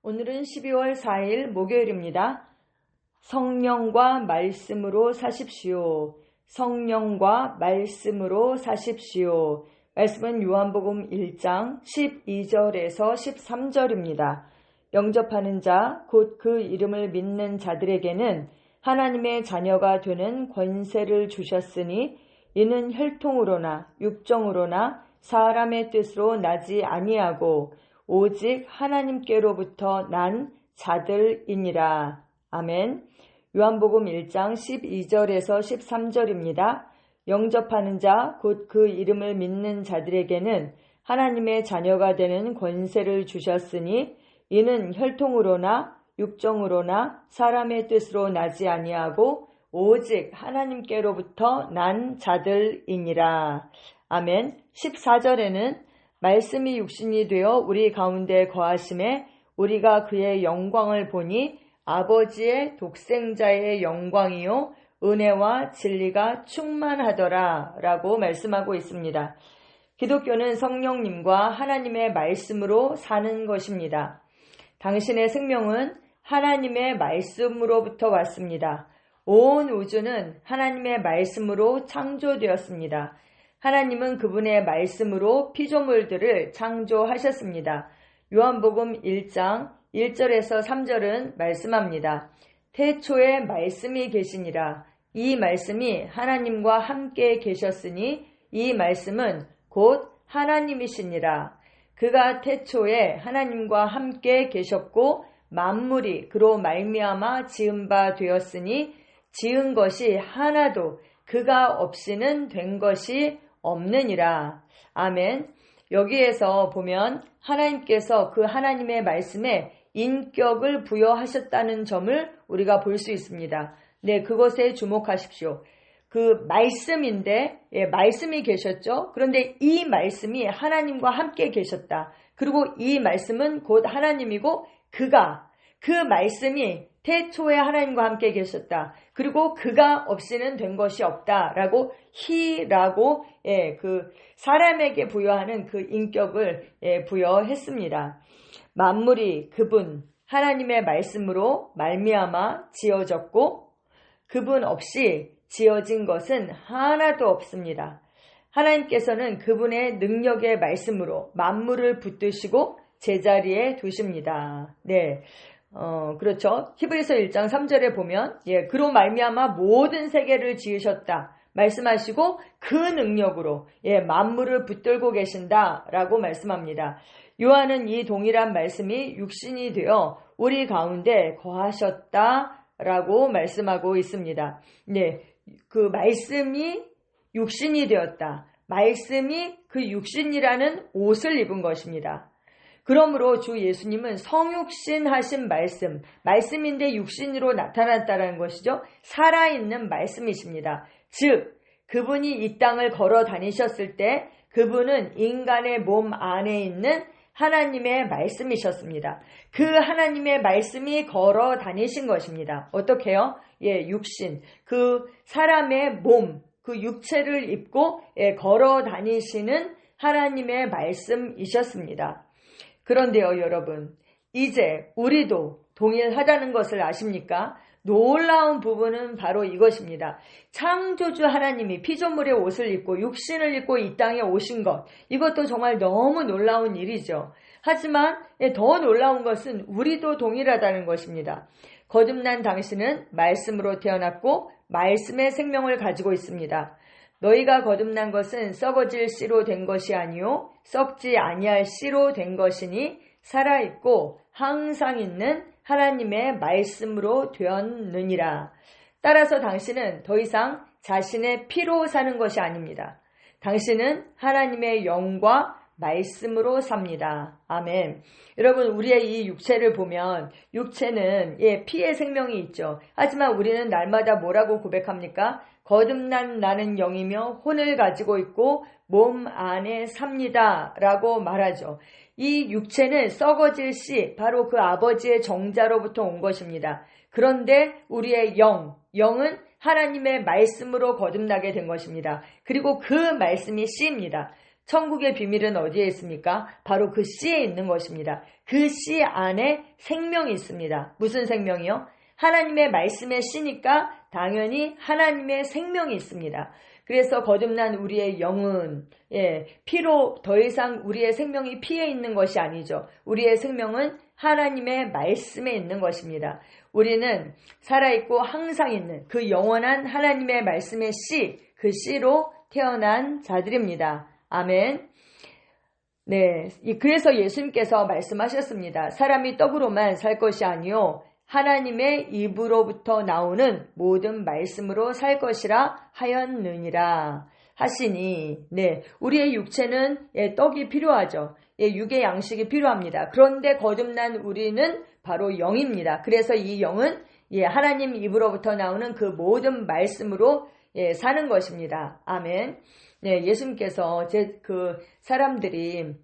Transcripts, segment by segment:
오늘은 12월 4일 목요일입니다. 성령과 말씀으로 사십시오. 성령과 말씀으로 사십시오. 말씀은 요한복음 1장 12절에서 13절입니다. 영접하는 자, 곧 그 이름을 믿는 자들에게는 하나님의 자녀가 되는 권세를 주셨으니 이는 혈통으로나 육정으로나 사람의 뜻으로 나지 아니하고 오직 하나님께로부터 난 자들이니라. 아멘. 요한복음 1장 12절에서 13절입니다. 영접하는 자, 곧 그 이름을 믿는 자들에게는 하나님의 자녀가 되는 권세를 주셨으니 이는 혈통으로나 육정으로나 사람의 뜻으로 나지 아니하고 오직 하나님께로부터 난 자들이니라. 아멘. 14절에는 말씀이 육신이 되어 우리 가운데 거하심에 우리가 그의 영광을 보니 아버지의 독생자의 영광이요 은혜와 진리가 충만하더라 라고 말씀하고 있습니다. 기독교는 성령님과 하나님의 말씀으로 사는 것입니다. 당신의 생명은 하나님의 말씀으로부터 왔습니다. 온 우주는 하나님의 말씀으로 창조되었습니다. 하나님은 그분의 말씀으로 피조물들을 창조하셨습니다. 요한복음 1장 1절에서 3절은 말씀합니다. 태초에 말씀이 계시니라. 이 말씀이 하나님과 함께 계셨으니 이 말씀은 곧 하나님이시니라. 그가 태초에 하나님과 함께 계셨고 만물이 그로 말미암아 지은 바 되었으니 지은 것이 하나도 그가 없이는 된 것이 없느니라. 아멘. 여기에서 보면 하나님께서 그 하나님의 말씀에 인격을 부여하셨다는 점을 우리가 볼 수 있습니다. 네, 그것에 주목하십시오. 그 말씀인데, 말씀이 계셨죠? 그런데 이 말씀이 하나님과 함께 계셨다. 그리고 이 말씀은 곧 하나님이고 그 말씀이 태초에 하나님과 함께 계셨다. 그리고 그가 없이는 된 것이 없다라고 히라고 그 사람에게 부여하는 그 인격을 부여했습니다. 만물이 그분 하나님의 말씀으로 말미암아 지어졌고 그분 없이 지어진 것은 하나도 없습니다. 하나님께서는 그분의 능력의 말씀으로 만물을 붙드시고 제자리에 두십니다. 네. 그렇죠. 히브리서 1장 3절에 보면, 그로 말미암아 모든 세계를 지으셨다. 말씀하시고 그 능력으로, 만물을 붙들고 계신다라고 말씀합니다. 요한은 이 동일한 말씀이 육신이 되어 우리 가운데 거하셨다라고 말씀하고 있습니다. 네. 그 말씀이 육신이 되었다. 말씀이 그 육신이라는 옷을 입은 것입니다. 그러므로 주 예수님은 성육신 하신 말씀인데 육신으로 나타났다는 것이죠. 살아있는 말씀이십니다. 즉, 그분이 이 땅을 걸어 다니셨을 때 그분은 인간의 몸 안에 있는 하나님의 말씀이셨습니다. 그 하나님의 말씀이 걸어 다니신 것입니다. 어떻게요? 육신, 그 사람의 몸, 그 육체를 입고 걸어 다니시는 하나님의 말씀이셨습니다. 그런데요, 여러분, 이제 우리도 동일하다는 것을 아십니까? 놀라운 부분은 바로 이것입니다. 창조주 하나님이 피조물의 옷을 입고 육신을 입고 이 땅에 오신 것, 이것도 정말 너무 놀라운 일이죠. 하지만 더 놀라운 것은 우리도 동일하다는 것입니다. 거듭난 당신은 말씀으로 태어났고 말씀의 생명을 가지고 있습니다. 너희가 거듭난 것은 썩어질 씨로 된 것이 아니요 썩지 아니할 씨로 된 것이니 살아있고 항상 있는 하나님의 말씀으로 되었느니라. 따라서 당신은 더 이상 자신의 피로 사는 것이 아닙니다. 당신은 하나님의 영과 말씀으로 삽니다. 아멘. 여러분, 우리의 이 육체를 보면 육체는 피의 생명이 있죠. 하지만 우리는 날마다 뭐라고 고백합니까? 거듭난 나는 영이며 혼을 가지고 있고 몸 안에 삽니다 라고 말하죠. 이 육체는 썩어질 씨, 바로 그 아버지의 정자로부터 온 것입니다. 그런데 우리의 영은 하나님의 말씀으로 거듭나게 된 것입니다. 그리고 그 말씀이 씨입니다. 천국의 비밀은 어디에 있습니까? 바로 그 씨에 있는 것입니다. 그 씨 안에 생명이 있습니다. 무슨 생명이요? 하나님의 말씀의 씨니까 당연히 하나님의 생명이 있습니다. 그래서 거듭난 우리의 영은 피로 더 이상 우리의 생명이 피에 있는 것이 아니죠. 우리의 생명은 하나님의 말씀에 있는 것입니다. 우리는 살아있고 항상 있는 그 영원한 하나님의 말씀의 씨, 그 씨로 태어난 자들입니다. 아멘. 네, 그래서 예수님께서 말씀하셨습니다. 사람이 떡으로만 살 것이 아니요 하나님의 입으로부터 나오는 모든 말씀으로 살 것이라 하였느니라 하시니, 네, 우리의 육체는 떡이 필요하죠. 육의 양식이 필요합니다. 그런데 거듭난 우리는 바로 영입니다. 그래서 이 영은 하나님 입으로부터 나오는 그 모든 말씀으로 사는 것입니다. 아멘. 네, 예수님께서 사람들이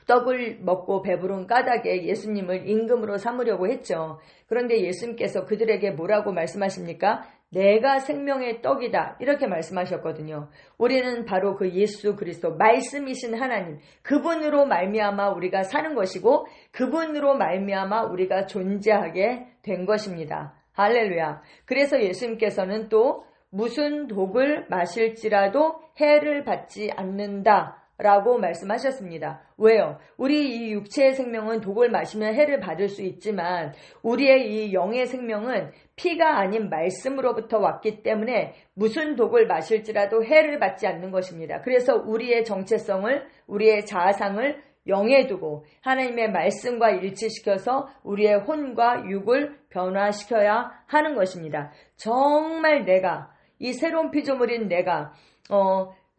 떡을 먹고 배부른 까닭에 예수님을 임금으로 삼으려고 했죠. 그런데 예수님께서 그들에게 뭐라고 말씀하십니까? 내가 생명의 떡이다. 이렇게 말씀하셨거든요. 우리는 바로 그 예수 그리스도 말씀이신 하나님, 그분으로 말미암아 우리가 사는 것이고 그분으로 말미암아 우리가 존재하게 된 것입니다. 할렐루야. 그래서 예수님께서는 또 무슨 독을 마실지라도 해를 받지 않는다 라고 말씀하셨습니다. 왜요? 우리 이 육체의 생명은 독을 마시면 해를 받을 수 있지만 우리의 이 영의 생명은 피가 아닌 말씀으로부터 왔기 때문에 무슨 독을 마실지라도 해를 받지 않는 것입니다. 그래서 우리의 정체성을, 우리의 자아상을 영에 두고 하나님의 말씀과 일치시켜서 우리의 혼과 육을 변화시켜야 하는 것입니다. 정말 내가, 이 새로운 피조물인 내가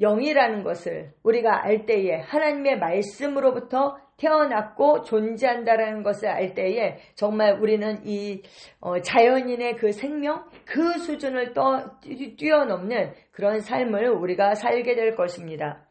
영이라는 것을 우리가 알 때에, 하나님의 말씀으로부터 태어났고 존재한다라는 것을 알 때에 정말 우리는 이 자연인의 그 생명, 그 수준을 뛰어넘는 그런 삶을 우리가 살게 될 것입니다.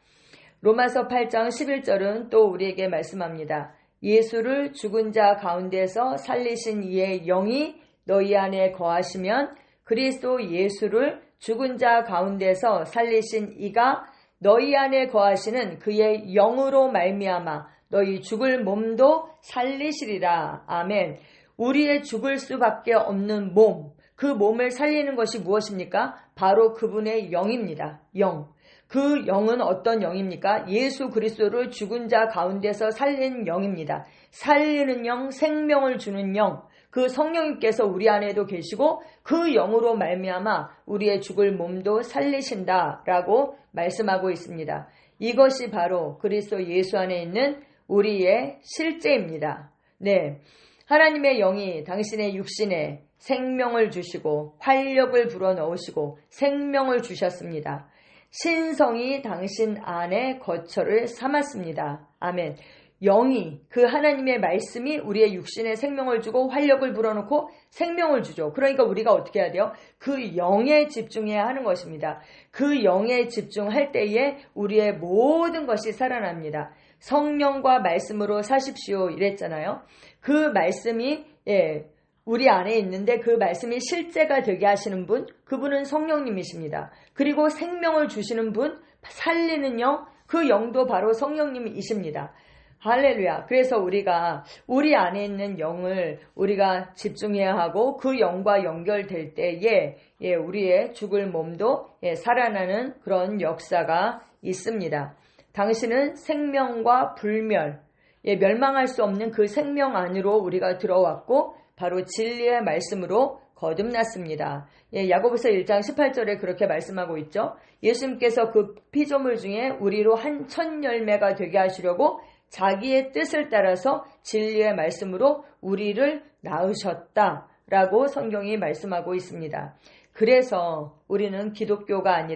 로마서 8장 11절은 또 우리에게 말씀합니다. 예수를 죽은 자 가운데서 살리신 이의 영이 너희 안에 거하시면 그리스도 예수를 죽은 자 가운데서 살리신 이가 너희 안에 거하시는 그의 영으로 말미암아 너희 죽을 몸도 살리시리라. 아멘. 우리의 죽을 수밖에 없는 몸, 그 몸을 살리는 것이 무엇입니까? 바로 그분의 영입니다. 영. 그 영은 어떤 영입니까? 예수 그리스도를 죽은 자 가운데서 살리는 영입니다. 살리는 영, 생명을 주는 영. 그 성령님께서 우리 안에도 계시고 그 영으로 말미암아 우리의 죽을 몸도 살리신다라고 말씀하고 있습니다. 이것이 바로 그리스도 예수 안에 있는 우리의 실제입니다. 네, 하나님의 영이 당신의 육신에 생명을 주시고 활력을 불어넣으시고 생명을 주셨습니다. 신성이 당신 안에 거처를 삼았습니다. 아멘. 영이, 그 하나님의 말씀이 우리의 육신에 생명을 주고 활력을 불어넣고 생명을 주죠. 그러니까 우리가 어떻게 해야 돼요? 그 영에 집중해야 하는 것입니다. 그 영에 집중할 때에 우리의 모든 것이 살아납니다. 성령과 말씀으로 사십시오 이랬잖아요. 그 말씀이 우리 안에 있는데 그 말씀이 실제가 되게 하시는 분, 그분은 성령님이십니다. 그리고 생명을 주시는 분, 살리는 영, 그 영도 바로 성령님이십니다. 할렐루야. 그래서 우리가 우리 안에 있는 영을 우리가 집중해야 하고 그 영과 연결될 때에 우리의 죽을 몸도 살아나는 그런 역사가 있습니다. 당신은 생명과 불멸, 멸망할 수 없는 그 생명 안으로 우리가 들어왔고 바로 진리의 말씀으로 거듭났습니다. 야고보서 1장 18절에 그렇게 말씀하고 있죠. 예수님께서 그 피조물 중에 우리로 한 천 열매가 되게 하시려고 자기의 뜻을 따라서 진리의 말씀으로 우리를 낳으셨다라고 성경이 말씀하고 있습니다. 그래서 우리는 기독교가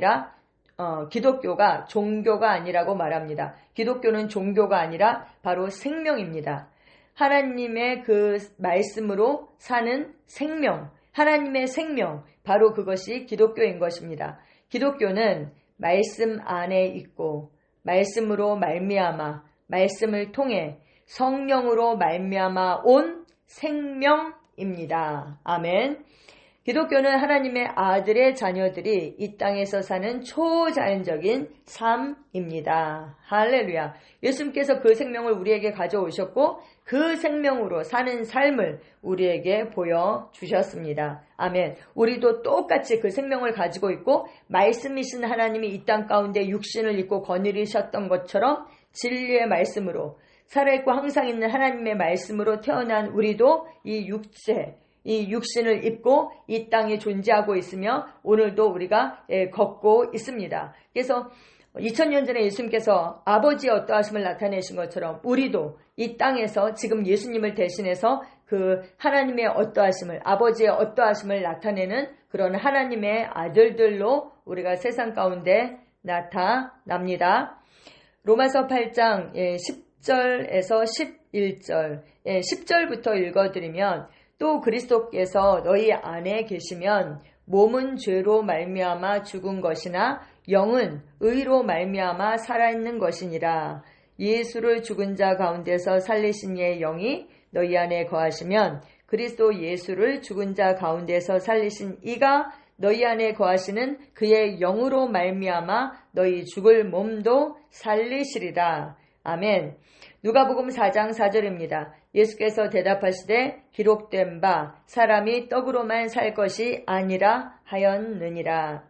종교가 아니라고 말합니다. 기독교는 종교가 아니라 바로 생명입니다. 하나님의 그 말씀으로 사는 생명, 하나님의 생명, 바로 그것이 기독교인 것입니다. 기독교는 말씀 안에 있고 말씀으로 말미암아 말씀을 통해 성령으로 말미암아 온 생명입니다. 아멘. 기독교는 하나님의 아들의 자녀들이 이 땅에서 사는 초자연적인 삶입니다. 할렐루야. 예수님께서 그 생명을 우리에게 가져오셨고 그 생명으로 사는 삶을 우리에게 보여주셨습니다. 아멘. 우리도 똑같이 그 생명을 가지고 있고 말씀이신 하나님이 이 땅 가운데 육신을 입고 거느리셨던 것처럼 진리의 말씀으로 살아있고 항상 있는 하나님의 말씀으로 태어난 우리도 이 육신을 입고 이 땅에 존재하고 있으며 오늘도 우리가 걷고 있습니다. 그래서 2000년 전에 예수님께서 아버지의 어떠하심을 나타내신 것처럼 우리도 이 땅에서 지금 예수님을 대신해서 그 하나님의 어떠하심을, 아버지의 어떠하심을 나타내는 그런 하나님의 아들들로 우리가 세상 가운데 나타납니다. 로마서 8장 10절에서 11절 10절부터 읽어드리면 또 그리스도께서 너희 안에 계시면 몸은 죄로 말미암아 죽은 것이나 영은 의로 말미암아 살아있는 것이니라. 예수를 죽은 자 가운데서 살리신 이의 영이 너희 안에 거하시면 그리스도 예수를 죽은 자 가운데서 살리신 이가 너희 안에 거하시는 그의 영으로 말미암아 너희 죽을 몸도 살리시리라. 아멘. 누가복음 4장 4절입니다. 예수께서 대답하시되 기록된 바 사람이 떡으로만 살 것이 아니라 하였느니라.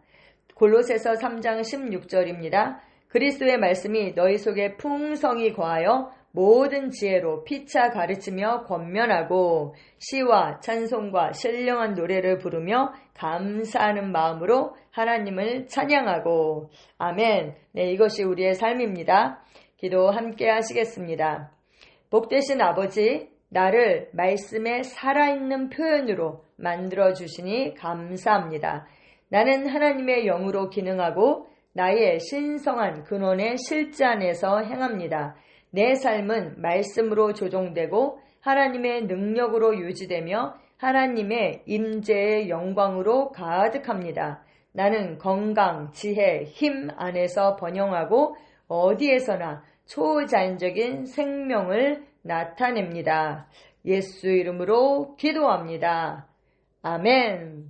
골로새서 3장 16절입니다. 그리스도의 말씀이 너희 속에 풍성히 거하여 모든 지혜로 피차 가르치며 권면하고 시와 찬송과 신령한 노래를 부르며 감사하는 마음으로 하나님을 찬양하고. 아멘. 네, 이것이 우리의 삶입니다. 기도 함께 하시겠습니다. 복되신 아버지, 나를 말씀의 살아있는 표현으로 만들어주시니 감사합니다. 나는 하나님의 영으로 기능하고 나의 신성한 근원의 실제 안에서 행합니다. 내 삶은 말씀으로 조종되고 하나님의 능력으로 유지되며 하나님의 임재의 영광으로 가득합니다. 나는 건강, 지혜, 힘 안에서 번영하고 어디에서나 초자연적인 생명을 나타냅니다. 예수 이름으로 기도합니다. 아멘.